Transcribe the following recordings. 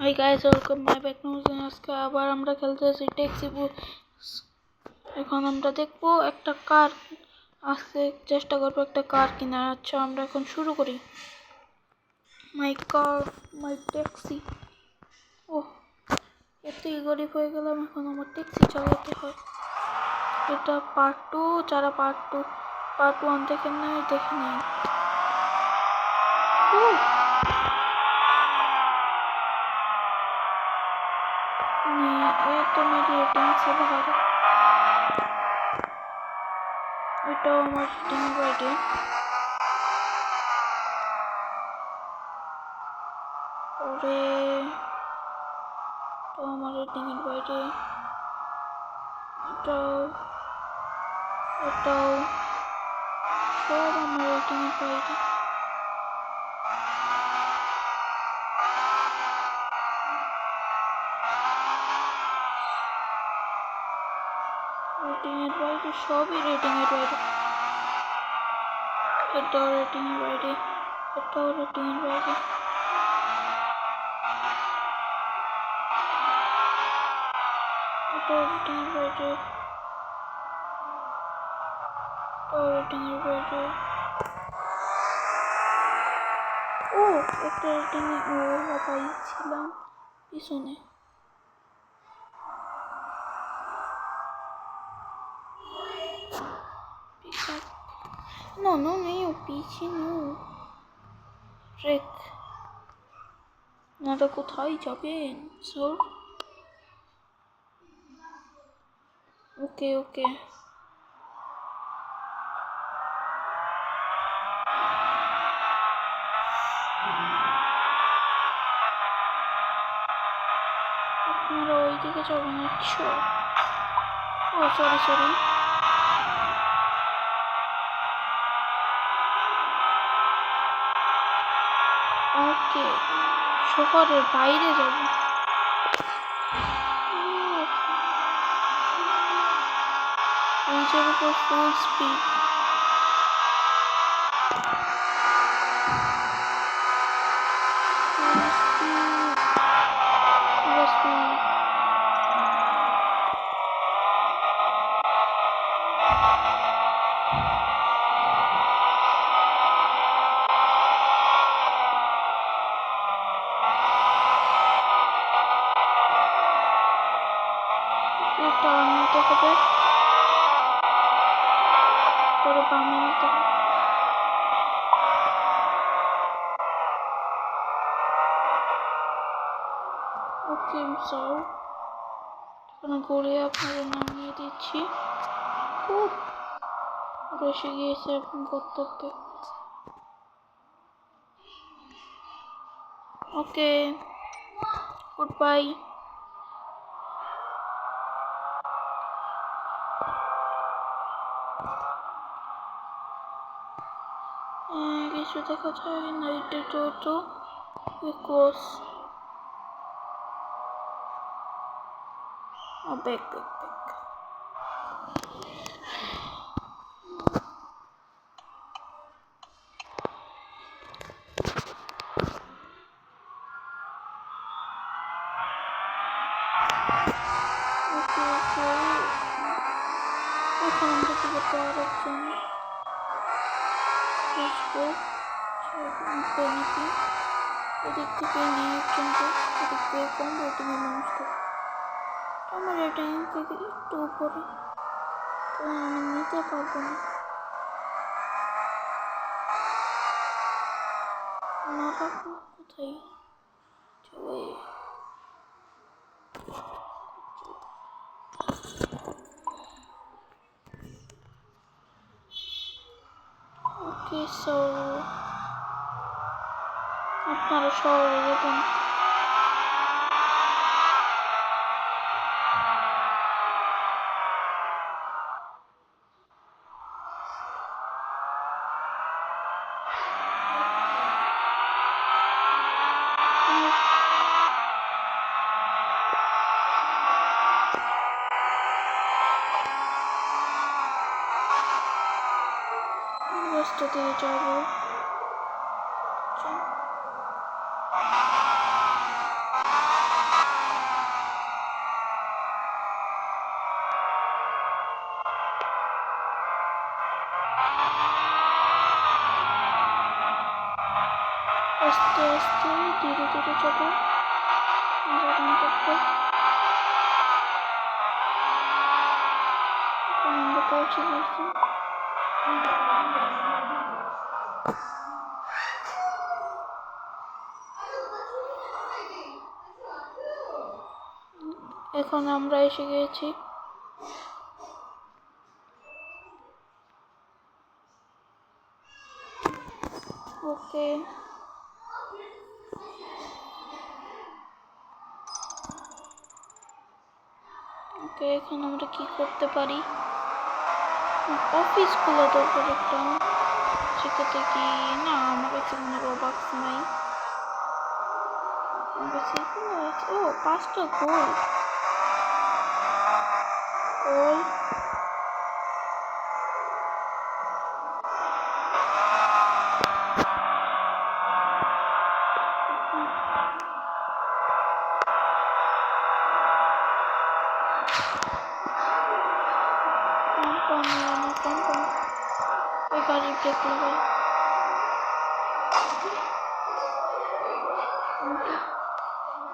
Hi guys, welcome my back to আজকে আবার আমরা খেলতেছি ট্যাক্সি বুক। এখন আমরা দেখবো একটা কার, আজকে চেষ্টা করবো একটা কার কিনা। আচ্ছা, আমরা এখন শুরু করি। মাই কার, মাই ট্যাক্সি। ওহ, এতই গরিব হয়ে গেলাম, এখন আমার ট্যাক্সি চালাতে হয়। এটা পার্ট 2, যারা পার্ট 1 দেখেন নাই দেখে নিন। ये तो मेरी रेटिंग से बाहर है। এটা আমার রেটিং বাইরে। ওরে, তো আমার রেটিং এর বাইরে। এটাও এটাও সব আমার রেটিং এর বাইরে। রেটিং এর বাইরে, সবই রেটিং এর বাইরে। এটাও রেটিং এর বাইরে, এটাও রেটিং এর বাইরে। এটাও রেটিং এর বাইরে, এটাও রেটিং এর বাইরে। ও, একটা রেটিং এ পাইছিলাম পিছনে। No, no, नहीं पीछे नहीं। ट्रेक ना तो কোথায় যাবেন স্যার? ওকে ওকে, আপনারা ওইদিকে যাবেন? আচ্ছা, ও সরি সরি। ওকে, শহরের বাইরে যাব। ব্রিজের উপর ফুল স্পিড। টার্ন নিতে হবে, পরে বামে নিতে হবে। ওকে স্যার, এখন ঘুরে আপনাদের নামিয়ে দিচ্ছি। খুব এসে গিয়েছে এখন গন্তব্যে। Okay, good bye. কিছু দেখা যায় না, এটা তো close. Back back back. Okay okay, এখন আমরা কি করতে পারবো? নাকি এদিক থেকে নিয়ে কিন্তু এদিক থেকে কম রেটিংয়ের মানুষটা, আমার রেটিং থেকে একটু উপরে, তো আমি নিতে পারবো না। ওনারা কোথায় চলে? ওকে, সো আপনারা শহরে যাবেন। রাস্তা দিয়ে যাবো। আস্তে আস্তে ধীরে ধীরে যাবো। আমরা গন্তব্যে আমরা পৌঁছে গেছি। এখন আমরা এসে গেছি। ওকে, ওকে, এখন আমরা কি করতে পারি? অফিস খুলে দরকার একটা। সেক্ষেত্রে কি না, আমার কাছে কোনো রোবাক্স নাই। আমার কাছে ও 5টা গোল্ড। গোল্ড কোম্পানি, আমার কোম্পানি ওই গাড়ি ব্রেক লাগাই।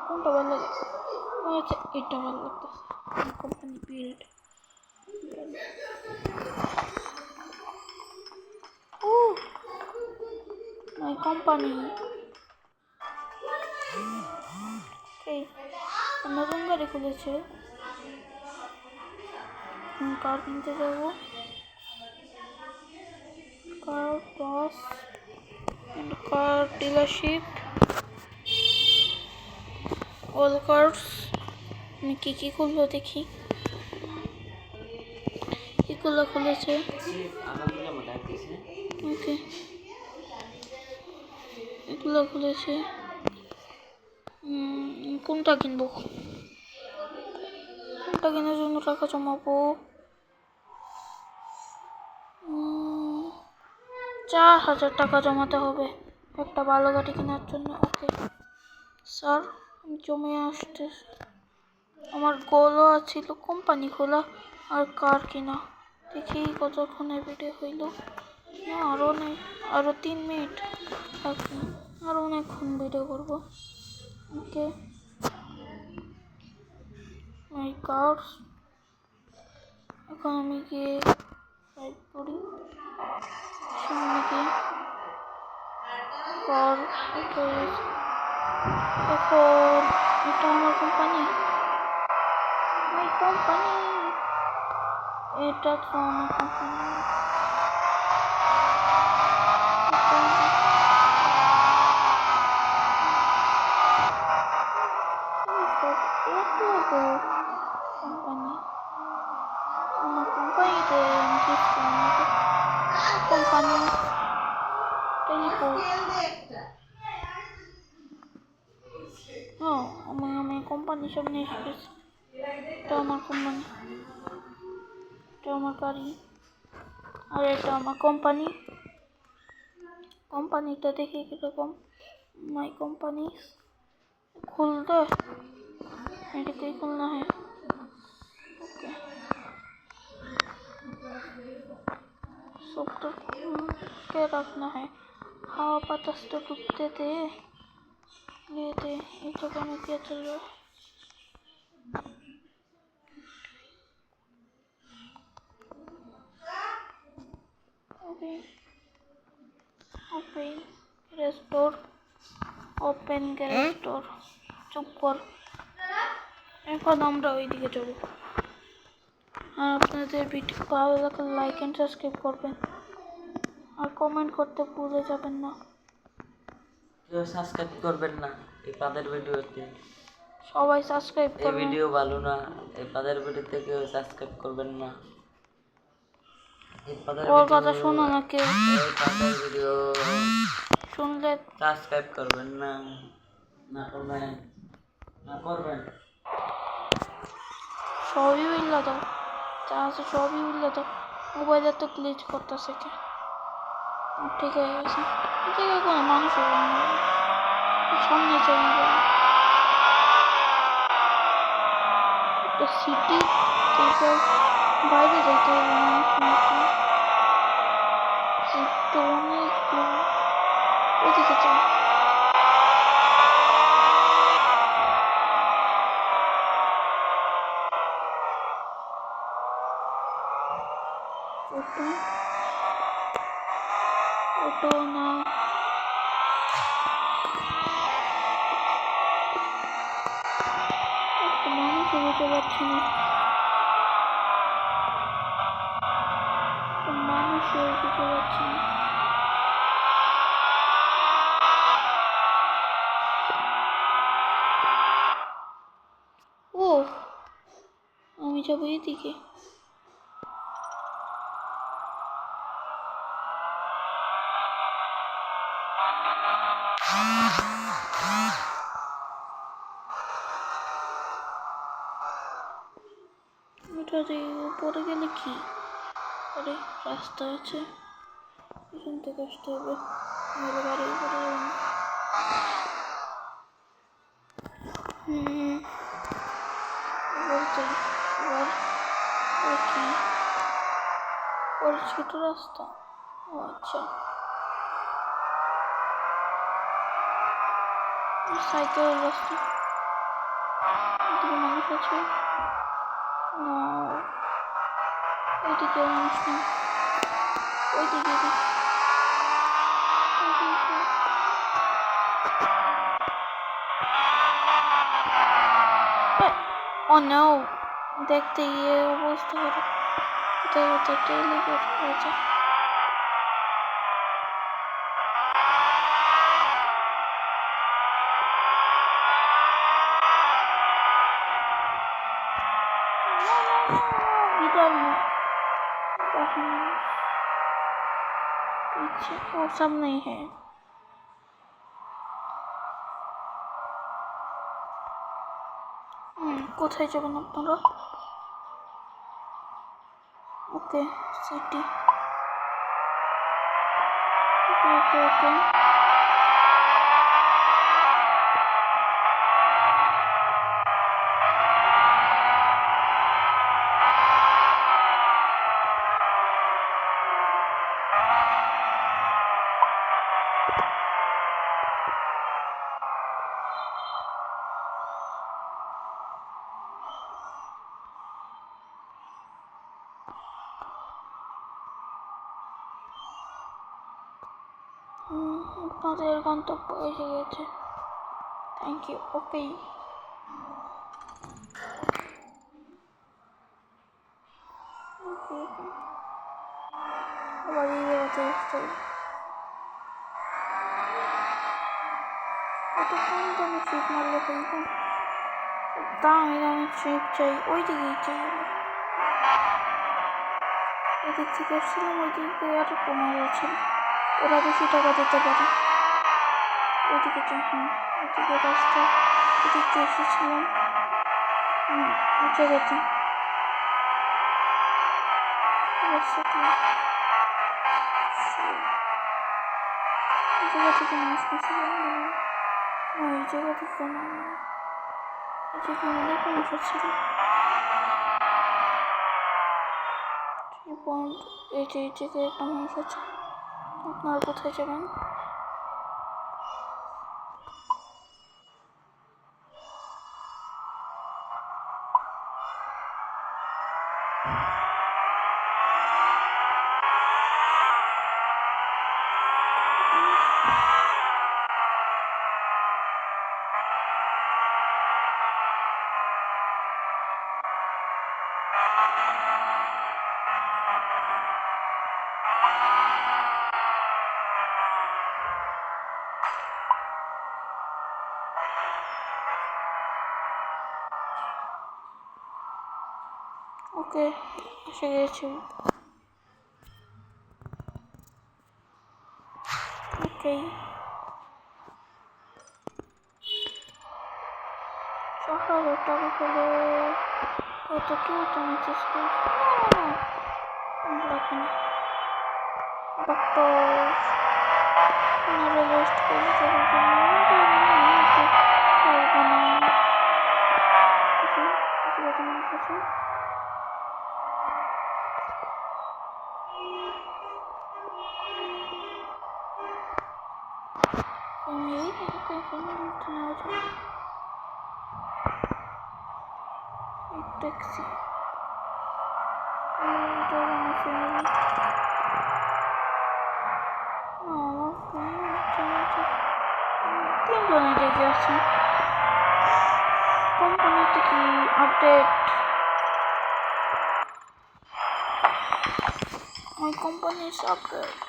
কোনটা ভালো লাগে? আচ্ছা, এটা ভালো লাগতেছে। Company build. Oh my company. এই নতুন গাড়ি খুলেছে। কার কিনতে যাবো। Car cross car dealership, all cars. আমি কি খুলবো দেখি। এগুলো খুলেছে। ওকে, এগুলো খুলেছে। কোনটা কিনবো? কোনটা কেনার জন্য টাকা জমাবো? 4000 টাকা জমাতে হবে একটা ভালো গাড়ি কেনার জন্য। ওকে স্যার, আমি জমে আসতে। আমার গোলও ছিল কোম্পানি খোলা আর কার কিনা। দেখি কতক্ষণের ভিডিও হইল। না, আরও নেই, আরও 3 মিনিট। আরও অনেকক্ষণ ভিডিও করবো। ওকে, মাই কার্স। এখন আমি গিয়ে টাইপ করি সামনে গিয়ে কার। ওকে, এখন এটা আমার কোম্পানি। মাই কোম্পানি, এটা তো আমার কোম্পানি। কোম্পানি, আমার কোম্পানিতে কোম্পানি টেলিপোর্ট। আমি কোম্পানির সামনে এসে গেছি। এটা আমার কোম্পানি, এটা আমার গাড়ি, আর এটা আমার কোম্পানি। কোম্পানিটা দেখি কিরকম। মাই কোম্পানি খুলতে এটাকেই খুলনা है। ओके, सब तो खुल के रखना है। हवा बातास तो डूबते थे ये थे। ये जगह में क्या चल रहा है? Okay, open restore, open restore. चुप कर। এখন আমরা ওইদিকে যাব। আর আপনাদের ভিডিও ভালো লাগলে লাইক এন্ড সাবস্ক্রাইব করবেন, আর কমেন্ট করতে ভুলে যাবেন না। কেউ সাবস্ক্রাইব করবেন না এই পাদের ভিডিওতে। সবাই সাবস্ক্রাইব এই করবেন। ভিডিও ভালো না, এই পাদের ভিডিওতে কেউ সাবস্ক্রাইব করবেন না। এই পাদের ওর কথা শোনো না কেউ। এই পাদের ভিডিও শুনলে সাবস্ক্রাইব করবেন না। না করবেন, না করবেন। সবই উল্লা দাও, যা আছে সবই উল্লা দাও। মোবাইলে তো গ্লিচ করতেছে কে। ঠিক হয়ে গেছে। ঠিক আছে, কোনো মানুষ হবে না। সামনে যাই একটা সিটি থেকে বাইরে যেতে হবে। সিটটা অনেক ওদিকে যাও। পাচ্ছি না, মানুষও খুঁজে পাচ্ছি না। ও, আমি যাবো এদিকে। এটা উপরে গেলে কি? আরে রাস্তা আছে, এখান থেকে আসতে হবে, নাহলে বাড়ির উপরে যাবো না। এবার যাই, এবার কি ওর ছোট রাস্তা? ও আচ্ছা, সাইকেলের রাস্তা। এদিকে মানুষ আছে না? ওইদিকে মানুষ নেই, ওইদিকে ও নো, দেখতে গিয়ে অবস্থা করে কোথায় কোথায় টেলিপোর্ট হয়েছে। इधर ना, पीछे वो सब नहीं है। কোথায় যাবেন আপনারা? ওকে, সিটি। ওকে ওকে ওকে, আপনাদের গন্তব্য এসে গেছে। Thank you. ওকে, আবার এই জায়গাতে আসতে হবে। এত কম দামে ট্রিপ মারলে ফেলবো, দামি দামি ট্রিপ চাই, ওই দিকেই চাই। এদিক থেকে আসছিলাম, ওই দিকে আর কমার আছে, ওরা বেশি টাকা দিতে পারে। ওইদিকে চাই, ওইদিকে রাস্তা, এদিক দিয়ে এসেছিলাম। ওই জায়গাতে এই জায়গা থেকে মানুষ গেছিলাম, ওই জায়গা থেকে না, এই জায়গায় অনেক মানুষ ছিল। এই যে এই জায়গায় একটা মানুষ আছে। আপনারা কোথায় যাবেন? ওকে, এসে গেছি। ওকে, 4000 টাকা হলে কত কেউ তো মেসেজ করছে লাগবে না। ডক্টর ওনারা রেস্ট করে যাওয়ার জন্য পারবো না। কত মানুষ আছে? ফ্যামিলি, ওকে ফ্যামিলি নেওয়া যায়। एक टैक्सी, এটা আমার ফ্যামিলি। তিনজনের জায়গা আছে। কোম্পানিতে কি update? My company is upgrade.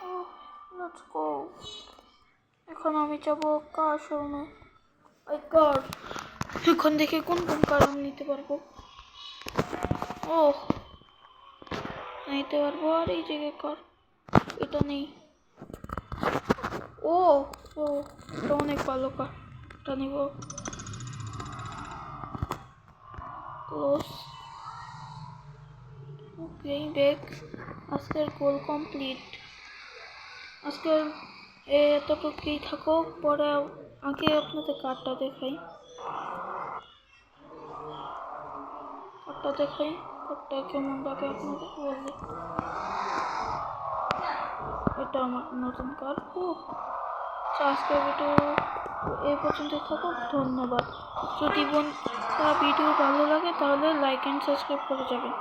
Oh, let's go. এখন আমি যাব কার শোরুমে। কার এখন দেখে কোন কোন কার আমি নিতে পারবো। ও নিতে পারবো, আর এই জায়গায় কার এটা নেই। ও ও এটা অনেক ভালো কার, এটা নিব। ক্লোজ। ওকে ব্যাক। আজকের গোল কমপ্লিট। আজকের এতটুকুই থাকো, পরে আগে আপনাদের কার্ডটা দেখাই। কার্ডটা কেমন লাগে আপনাদের বললে। এটা আমার নতুন কার্ড। আজকের ভিডিও এই পর্যন্ত থাকুক, ধন্যবাদ। যদি ভিডিও ভালো লাগে তাহলে লাইক অ্যান্ড সাবস্ক্রাইব করে যাবেন।